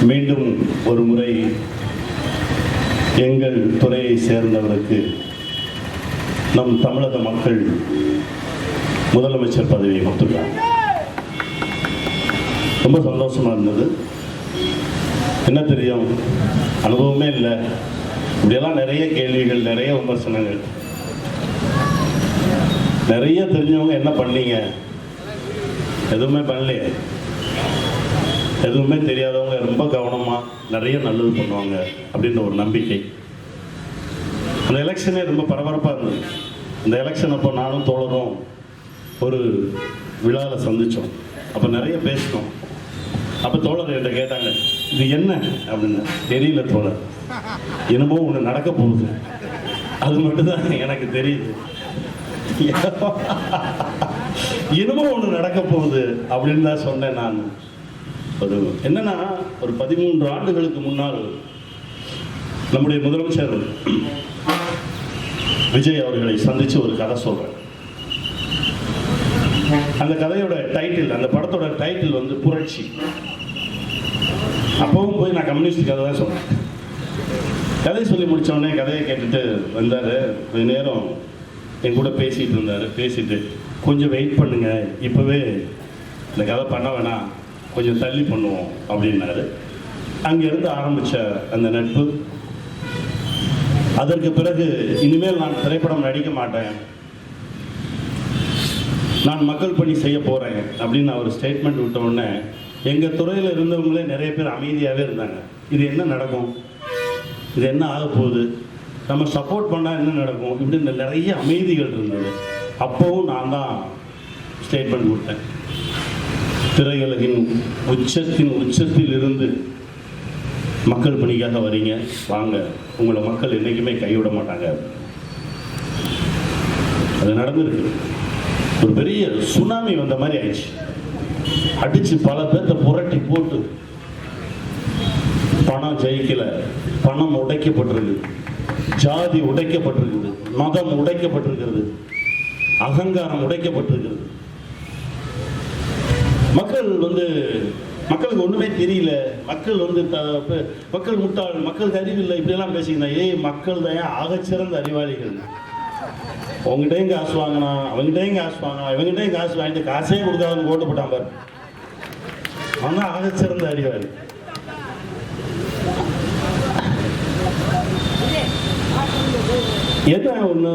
மீண்டும் ஒரு முறை எங்கள் துறையை சேர்ந்தவருக்கு நம் தமிழக மக்கள் முதலமைச்சர் பதவியை கொடுத்துருக்காங்க. ரொம்ப சந்தோஷமாக இருந்தது. என்ன தெரியும், அனுபவமே இல்லை. இப்படியெல்லாம் நிறைய கேள்விகள், நிறைய விமர்சனங்கள். நிறைய தெரிஞ்சவங்க என்ன பண்ணீங்க? எதுவுமே பண்ணலையே. எதுவுமே தெரியாதவங்க ரொம்ப கவனமாக நிறைய நல்லது பண்ணுவாங்க அப்படின்ற ஒரு நம்பிக்கை. அந்த எலெக்ஷனே ரொம்ப பரபரப்பாக இருந்தது. இந்த எலெக்ஷன் அப்போ நானும் தோழரும் ஒரு விழாவில் சந்தித்தோம். அப்போ நிறைய பேசினோம். அப்போ தோழர் என்கிட்ட கேட்டாங்க, இது என்ன அப்படின்னு. தெரியல தோழர், என்னமோ ஒன்று நடக்க போகுது, அது மட்டும்தான் எனக்கு தெரியுது. என்னமோ ஒன்று நடக்க போகுது அப்படின்னு தான் சொன்னேன் நான். அது என்னன்னா, ஒரு 13 ஆண்டுகளுக்கு முன்னால் நம்முடைய முதலமைச்சர் விஜய் அவர்களை சந்தித்து ஒரு கதை சொல்கிறேன். அந்த கதையோட டைட்டில், அந்த படத்தோட டைட்டில் வந்து புரட்சி. அப்பவும் போய் நான் கம்யூனிஸ்ட் கதை தான் சொன்னேன். கதை சொல்லி முடித்தோடனே கதையை கேட்டுட்டு வந்தார். கொஞ்ச நேரம் என் கூட பேசிகிட்டு இருந்தார். பேசிட்டு கொஞ்சம் வெயிட் பண்ணுங்க, இப்போவே இந்த கதை பண்ண வேணாம், கொஞ்சம் தள்ளி பண்ணுவோம் அப்படின்னாரு. அங்கேருந்து ஆரம்பித்த அந்த நட்பு, அதற்கு பிறகு இனிமேல் நான் திரைப்படம் நடிக்க மாட்டேன், நான் மக்கள் பணி செய்ய போகிறேன் அப்படின்னு அவர் ஸ்டேட்மெண்ட் விட்ட உடனே எங்கள் துறையில் இருந்தவங்களே நிறைய பேர் அமைதியாகவே இருந்தாங்க. இது என்ன நடக்கும், இது என்ன ஆக போகுது, நம்ம சப்போர்ட் பண்ணால் என்ன நடக்கும், இப்படின்னு நிறைய அமைதிகள் இருந்தது. அப்போவும் நான் தான் ஸ்டேட்மெண்ட் கொடுத்தேன். திரையுலகின் உச்சத்தில் இருந்து மக்கள் பணிக்காக வரீங்க, வாங்க, உங்களை மக்கள் என்றைக்குமே கைவிட மாட்டாங்க. அது நடந்திருக்கு. ஒரு பெரிய சுனாமி வந்த மாதிரி ஆயிடுச்சு. அடிச்சு பல பேர்த்த புரட்டி போட்டு, பணம் ஜெயிக்கல, பணம் உடைக்கப்பட்டிருக்கு, ஜாதி உடைக்கப்பட்டிருக்குது, மதம் உடைக்கப்பட்டிருக்கிறது, அகங்காரம் உடைக்கப்பட்டிருக்கிறது. மக்களுக்கு ஒன்றுமே தெரியல. மக்கள் மக்கள் முட்டாள், மக்களுக்கு அறிவில்லை, இப்படியெல்லாம் பேசிக்கிறேன். மக்கள் தான் ஆகச்சிறந்த அறிவாளிகள். உங்ககிட்டையும் காசு வாங்கினா, அவங்ககிட்டையும் காசு வாங்கினா, இவங்ககிட்டையும் காசு வாங்கிட்டு காசே கொடுக்காதுன்னு ஓட்டு போட்டான் பாரு, அவன் தான் ஆகச்சிறந்த அறிவாளி. என்ன ஒன்று,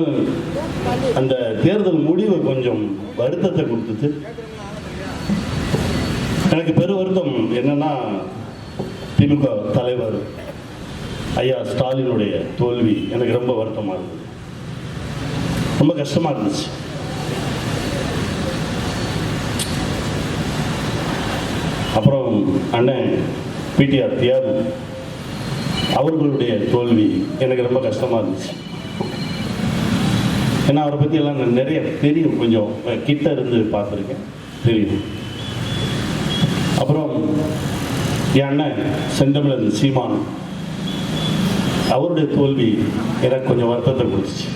அந்த தேர்தல் முடிவு கொஞ்சம் வருத்தத்தை கொடுத்துச்சு. எனக்கு பெரு வருத்தம் என்னன்னா, திமுக தலைவர் ஐயா ஸ்டாலினுடைய தோல்வி எனக்கு ரொம்ப வருத்தமாக இருந்தது, ரொம்ப கஷ்டமாக இருந்துச்சு. அப்புறம் அண்ணன் பிடிஆர் தியாகு அவர்களுடைய தோல்வி எனக்கு ரொம்ப கஷ்டமாக இருந்துச்சு. ஏன்னா அவரை பற்றி எல்லாம் நிறைய தெரியும், கொஞ்சம் கிட்ட இருந்து பார்த்துருக்கேன், தெரியும். அப்புறம் என் அண்ணன் செந்தமிழன் சீமான் அவருடைய தோல்வி எனக்கு கொஞ்சம் வருத்தத்தை கொடுத்துச்சு,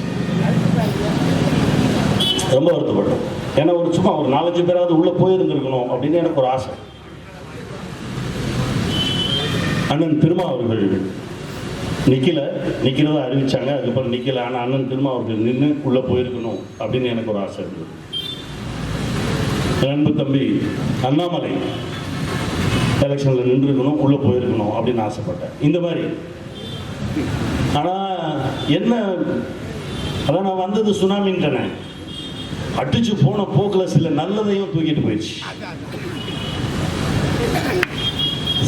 ரொம்ப வருத்தப்பட்டேன். ஏன்னா சும்மா ஒரு 4-5 பேராவது உள்ளே போயிருந்துருக்கணும் அப்படின்னு எனக்கு ஒரு ஆசை. அண்ணன் திருமா அவர்கள் நிற்கிறதா அறிவிச்சாங்க, அதுக்கப்புறம் நிற்கல. ஆனால் அண்ணன் திருமா அவர்கள் நின்று உள்ளே போயிருக்கணும் அப்படின்னு எனக்கு ஒரு ஆசை இருந்தது. என் அன்பு தம்பி அண்ணாமலை எலெக்ஷனில் நின்றுருக்கணும், உள்ளே போயிருக்கணும் அப்படின்னு ஆசைப்பட்டேன். இந்த மாதிரி. ஆனால் என்ன, அதான் நான் வந்தது சுனாமின்றனே, அடிச்சு போன போக்கில் சில நல்லதையும் தூக்கிட்டு போயிடுச்சு.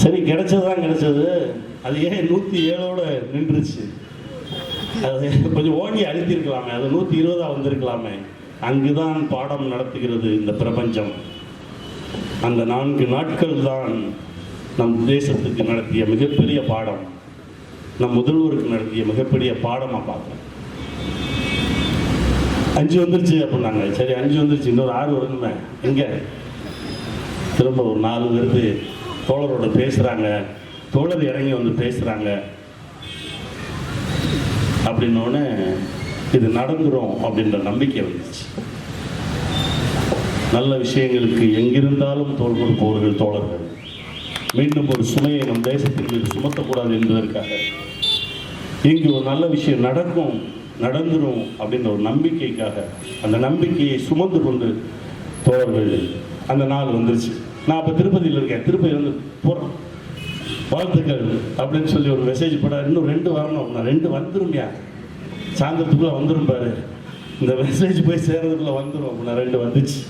சரி, கிடைச்சதுதான் கிடைச்சது. அது ஏன் 107ஓட நின்றுச்சு? அது கொஞ்சம் ஓங்கி அழுத்திருக்கலாமே, அது 120 வந்திருக்கலாமே. அங்குதான் பாடம் நடத்துகிறது இந்த பிரபஞ்சம். அந்த 4 நாட்கள் தான் நம் தேசத்துக்கு நடத்திய மிகப்பெரிய பாடம், நம் முதல்வருக்கு நடத்திய மிகப்பெரிய பாடமாக பார்க்குறேன். 5 வந்துருச்சு அப்படின்னாங்க. சரி, 5 வந்துருச்சு, இன்னொரு 6 வரணுமே. எங்கே திரும்ப ஒரு 4 வருது. தோழரோட பேசுகிறாங்க, தோழர் இறங்கி வந்து பேசுகிறாங்க அப்படின்னோடனே இது நடந்துடும் அப்படின்ற நம்பிக்கை வந்துச்சு. நல்ல விஷயங்களுக்கு எங்கிருந்தாலும் தோள் கொடுப்பவர்கள் தோழர்கள். மீண்டும் ஒரு சுமையை நம் தேசத்தின் மீது சுமத்தக்கூடாது என்பதற்காக இங்கு ஒரு நல்ல விஷயம் நடந்துரும் அப்படின்ற ஒரு நம்பிக்கைக்காக அந்த நம்பிக்கையை சுமந்து கொண்டு தோழர்கள் அந்த நாள் வந்துருச்சு. நான் அப்போ திருப்பதியில் இருக்கேன். திருப்பதி வந்து போகிறோம், வாழ்த்துக்கள் அப்படின்னு சொல்லி ஒரு மெசேஜ் போட, இன்னும் 2 வரணும். நான் 2 வந்துரும்யா, சாயந்தரத்துக்குள்ளே வந்துடும் பாரு, இந்த மெசேஜ் போய் சேர்றதுக்குள்ளே வந்துடும் அப்படின்னா 2 வந்துச்சு.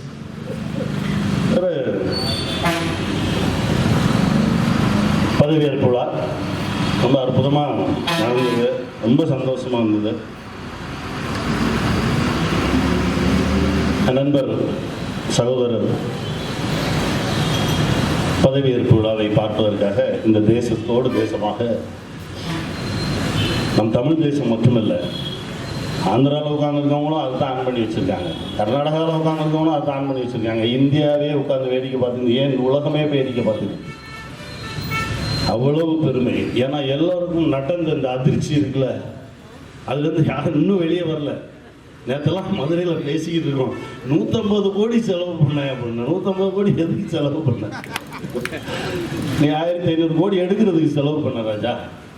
பதவியேற்பு விழா ரொம்ப அற்புதமாக நடந்தது, ரொம்ப சந்தோஷமாக இருந்தது. நண்பர் சகோதரர் பதவியேற்பு விழாவை பார்ப்பதற்காக இந்த தேசத்தோடு தேசமாக, நம் தமிழ் தேசம் மட்டுமல்ல, ஆந்திராவில் உட்காந்துருக்கவங்களும் அதை தான் ஆன் பண்ணி வச்சுருக்காங்க, கர்நாடகாவில் உட்காந்துருக்கவங்களும் அதை ஆன் பண்ணி வச்சுருக்காங்க, இந்தியாவே உட்காந்து வேடிக்கை பார்த்துங்க, ஏன் உலகமே வேடிக்கை பார்த்துங்க. அவ்வளவு பெருமை. ஏன்னா எல்லாருக்கும் நடந்த இந்த அதிர்ச்சி இருக்குல்ல, அதுலேருந்து யாரும் இன்னும் வெளியே வரல. நேற்றெல்லாம் மதுரையில் பேசிக்கிட்டு இருக்கோம், 150 கோடி செலவு பண்ணேன் அப்படின்னா. 150 கோடி எதுக்கு செலவு பண்ண? நீ 1500 கோடி எடுக்கிறதுக்கு செலவு பண்ண ராஜா.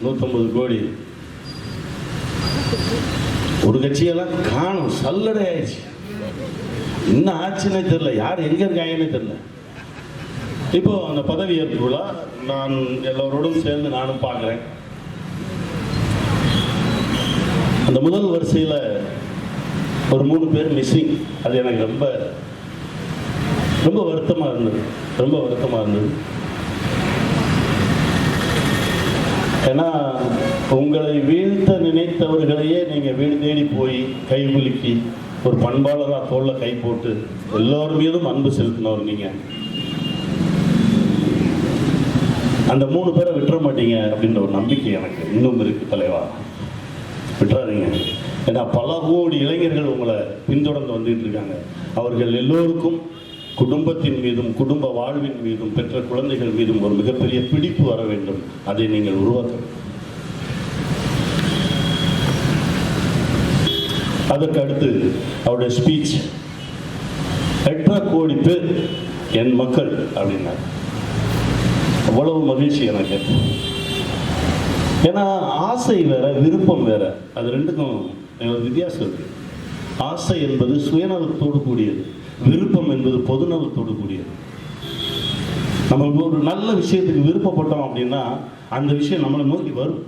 150 கோடி ஒரு கட்சியெல்லாம் காணும், சல்லடை ஆயிடுச்சு. இன்னும் ஆச்சுன்னே தெரியல, யார் எங்க இருக்காங்கன்னே தெரியல. இப்போ அந்த பதவியேற்பு விழா நான் எல்லோரோடும் சேர்ந்து நானும் பார்க்குறேன். அந்த முதல் வரிசையில் ஒரு 3 பேர் மிஸ்ஸிங். அது எனக்கு ரொம்ப ரொம்ப வருத்தமாக இருந்தது, ரொம்ப வருத்தமாக இருந்தது. ஏன்னா உங்களை வீழ்த்த நினைத்தவர்களையே நீங்கள் வீடு தேடி போய் கை குலுக்கி ஒரு பண்பாளராக தோளில் கை போட்டு எல்லோர் மீதும் அன்பு செலுத்தினவர் நீங்கள். அந்த 3 பேரை விட்டுற மாட்டீங்க அப்படின்ற ஒரு நம்பிக்கை எனக்கு இன்னும் இருக்குது தலைவா. விட்டுறாதீங்க. ஏன்னா பல கோடி இளைஞர்கள் உங்களை பின்தொடர்ந்து வந்துட்டு இருக்காங்க. அவர்கள் எல்லோருக்கும் குடும்பத்தின் மீதும் குடும்ப வாழ்வின் மீதும் பெற்ற குழந்தைகள் மீதும் ஒரு மிகப்பெரிய பிடிப்பு வர வேண்டும். அதை நீங்கள் உருவாக்க. அதற்கு அடுத்து அவருடைய ஸ்பீச், 8 கோடி பேர் என் மக்கள் அப்படின்னார். அவ்வளவு மகிழ்ச்சி எனக்கு. ஏன்னா ஆசை வேற, விருப்பம் வேற, அது ரெண்டுக்கும் வித்தியாசம் இருக்கு. ஆசை என்பது சுயநலத்தோடு கூடியது, விருப்பம் என்பது பொதுநலத்தோடு கூடியது. நம்ம ஒரு நல்ல விஷயத்துக்கு விருப்பப்பட்டோம் அப்படின்னா அந்த விஷயம் நம்மளை நோக்கி வரும்.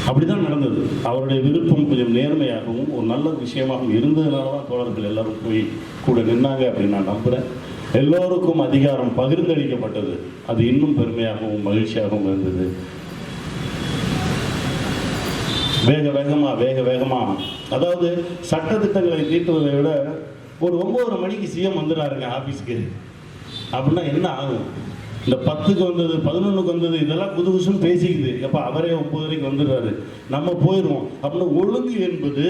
அப்படிதான் நடந்தது. அவருடைய விருப்பம் கொஞ்சம் நேர்மையாகவும் ஒரு நல்ல விஷயமாகவும் இருந்ததுனால தான் தோழர்கள் எல்லாரும் போய் கூட நின்னாங்க அப்படின்னு நான் நம்புகிறேன். எல்லோருக்கும் அதிகாரம் பகிர்ந்தளிக்கப்பட்டது. அது இன்னும் பெருமையாகவும் மகிழ்ச்சியாகவும் இருந்தது. வேக வேகமாக அதாவது சட்டத்திட்டங்களை தீட்டுவதை விட ஒரு 9:30 மணிக்கு சிஎம் வந்துடுறாருங்க ஆஃபீஸுக்கு அப்படின்னா என்ன ஆகும்? இந்த 10க்கு வந்தது, 11க்கு வந்தது, இதெல்லாம் புதுசுன்னு பேசிக்குது. எப்போ அவரே 9:30க்கு வந்துடுறாரு, நம்ம போயிடுவோம் அப்படின்னு. ஒழுங்கு என்பது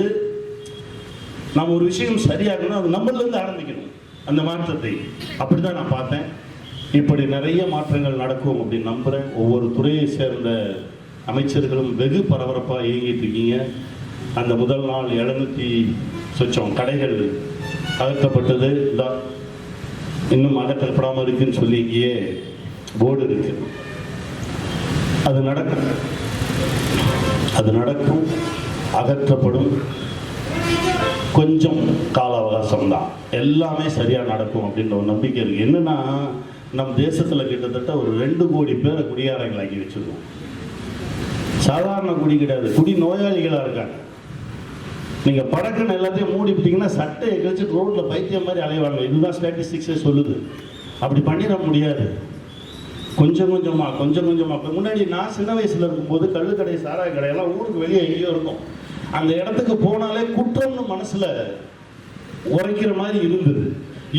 நம்ம ஒரு விஷயம் சரியாகணும், அது நம்மளிருந்து ஆரம்பிக்கணும் அந்த மாற்றத்தை. அப்படிதான் நான் பார்த்தேன். இப்படி நிறைய மாற்றங்கள் நடக்கும் அப்படின்னு நம்புகிறேன். ஒவ்வொரு துறையை சேர்ந்த அமைச்சர்களும் வெகு பரபரப்பாக இயங்கிட்டு இருக்கீங்க. அந்த முதல் நாள் 700 சொச்சம் கடைகள் அகற்றப்பட்டது. இன்னும் அகற்றப்படாமல் இருக்குன்னு சொல்லி இங்கேயே போர்டு இருக்கு. அது நடக்கும், அது நடக்கும், அகற்றப்படும். கொஞ்சம் கால அவகாசம் தான், எல்லாமே சரியாக நடக்கும் அப்படின்ற ஒரு நம்பிக்கை இருக்குது. என்னென்னா நம் தேசத்தில் கிட்டத்தட்ட ஒரு 2 கோடி பேரை குடியாரங்களாக்கி வச்சுருக்கோம். சாதாரண குடி கிடையாது, குடி நோயாளிகளாக இருக்காங்க. நீங்கள் படக்குன்னு எல்லாத்தையும் மூடிவிட்டீங்கன்னா சட்டையை கழிச்சு ரோட்டில் பைத்தியம் மாதிரி அலைவாங்க. இதுதான் ஸ்டாட்டிஸ்டிக்ஸே சொல்லுது. அப்படி பண்ணிட முடியாது. கொஞ்சம் கொஞ்சமாக முன்னாடி நான் சின்ன வயசில் இருக்கும்போது கள்ளுக்கடை, சாராய கடையெல்லாம் ஊருக்கு வெளியே எங்கேயோ இருக்கும். அந்த இடத்துக்கு போனாலே குற்றம்னு மனசில் உரைக்கிற மாதிரி இருந்தது.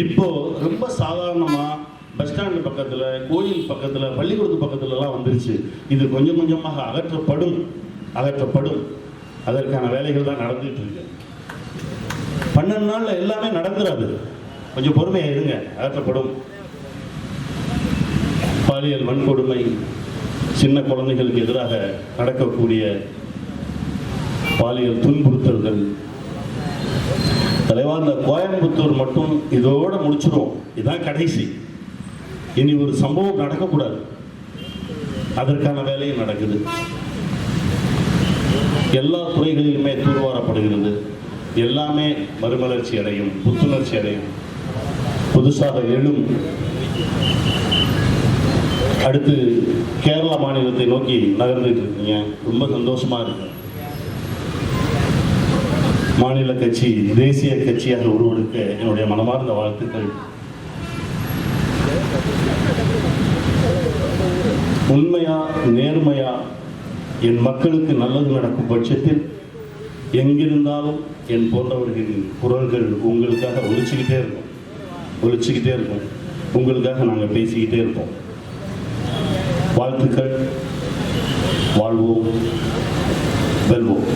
இப்போ ரொம்ப சாதாரணமாக பஸ் ஸ்டாண்டு பக்கத்தில், கோயில் பக்கத்தில், பள்ளிக்கூடத்து பக்கத்துலலாம் வந்துருச்சு. இது கொஞ்சம் கொஞ்சமாக அகற்றப்படும். அதற்கான வேலைகள் தான் நடந்துட்டு இருக்கு. 12 நாளில் எல்லாமே நடந்துடாது, கொஞ்சம் பொறுமையாக இருங்க, அகற்றப்படும். பாலியல் வன்கொடுமை, சின்ன குழந்தைகளுக்கு எதிராக நடக்கக்கூடிய பாலியல் துன்புறுத்தல்கள், தலைவா இந்த கோயம்புத்தூர் மட்டும் இதோட முடிச்சிடும். இதுதான் கடைசி. இனி ஒரு சம்பவம் நடக்கக்கூடாது, அதற்கான வேலையும் நடக்குது. எல்லா துறைகளிலுமே தூர்வாரப்படுகிறது. எல்லாமே மறுமலர்ச்சி அடையும், புத்துணர்ச்சி அடையும், புதுசாக எழும். அடுத்து கேரளா மாநிலத்தை நோக்கி நகர்ந்துட்டு இருக்கீங்க, ரொம்ப சந்தோஷமா இருக்கு. மாநில கட்சி தேசிய கட்சியாக உருவெடுக்க என்னுடைய மனமார்ந்த வாழ்த்துக்கள். உண்மையா நேர்மையா என் மக்களுக்கு நல்லது நடக்கும் பட்சத்தில் எங்கிருந்தாலும் என் போன்றவர்களின் குரல்கள் உங்களுக்காக ஒலிச்சுக்கிட்டே இருக்கும். உங்களுக்காக நாங்கள் பேசிக்கிட்டே இருப்போம். வாழ்த்துக்கள். வாழ்வோம், வெல்வோம்.